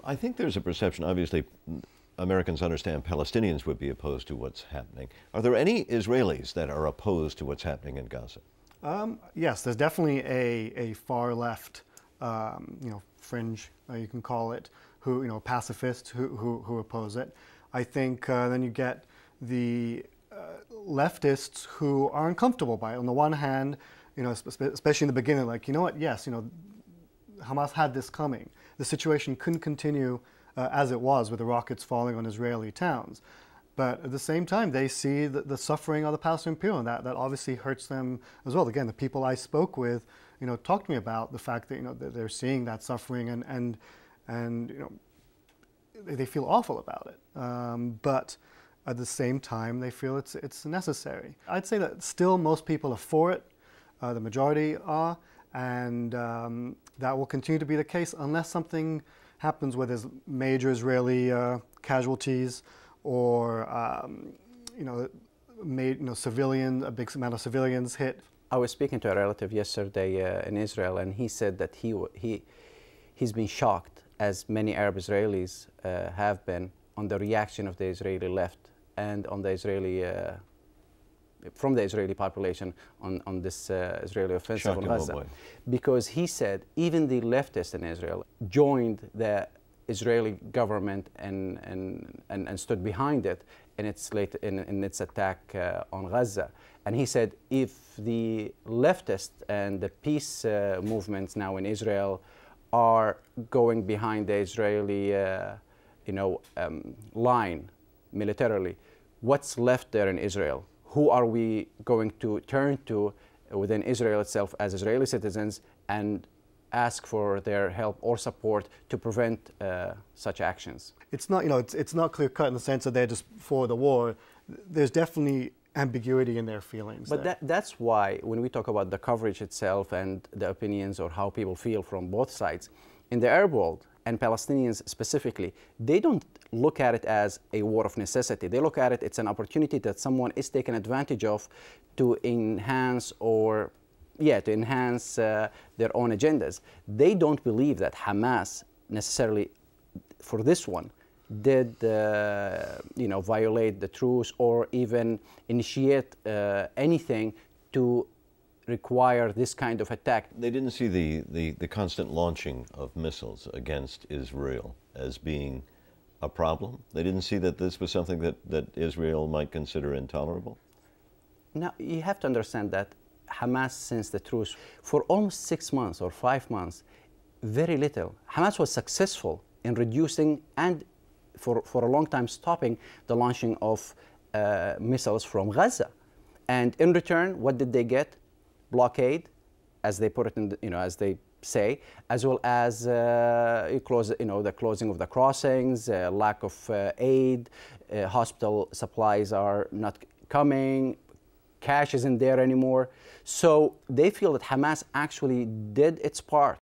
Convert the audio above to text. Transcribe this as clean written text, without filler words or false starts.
I think there's a perception, obviously, Americans understand Palestinians would be opposed to what's happening. Are there any Israelis that are opposed to what's happening in Gaza? Yes, there's definitely a far left, fringe, you can call it, who, pacifists who oppose it. I think then you get the leftists who are uncomfortable by it. On the one hand, especially in the beginning, like, you know what, yes, Hamas had this coming. The situation couldn't continue as it was with the rockets falling on Israeli towns. But at the same time, they see the suffering of the Palestinian people, and that obviously hurts them as well. Again, the people I spoke with, talked to me about the fact that, that they're seeing that suffering and they feel awful about it. But at the same time, they feel it's necessary. I'd say that still most people are for it. The majority are, and that will continue to be the case unless something happens where there's major Israeli casualties or civilian, a big amount of civilians hit. I was speaking to a relative yesterday in Israel, and he said that he's been shocked, as many Arab Israelis have been, on the reaction of the Israeli left and on the Israeli from the Israeli population on this Israeli offensive on Gaza. Because he said even the leftists in Israel joined the Israeli government and stood behind it in its attack on Gaza. And he said if the leftists and the peace movements now in Israel are going behind the Israeli line militarily, what's left there in Israel? Who are we going to turn to within Israel itself as Israeli citizens and ask for their help or support to prevent such actions? It's not, it's not clear cut in the sense that they're just for the war. There's definitely ambiguity in their feelings. But that's why when we talk about the coverage itself and the opinions or how people feel from both sides, in the Arab world and Palestinians specifically, they don't look at it as a war of necessity. They look at it, it's an opportunity that someone is taking advantage of to enhance their own agendas. They don't believe that Hamas necessarily, for this one, did violate the truce or even initiate anything to require this kind of attack. They didn't see the constant launching of missiles against Israel as being a problem? They didn't see that this was something that Israel might consider intolerable? Now, you have to understand that Hamas, since the truce, for almost 6 months or 5 months, very little. Hamas was successful in reducing and for a long time stopping the launching of missiles from Gaza. And in return, what did they get? Blockade, as they put it in, as they say, as well as the closing of the crossings, lack of aid, hospital supplies are not coming, cash isn't there anymore. So they feel that Hamas actually did its part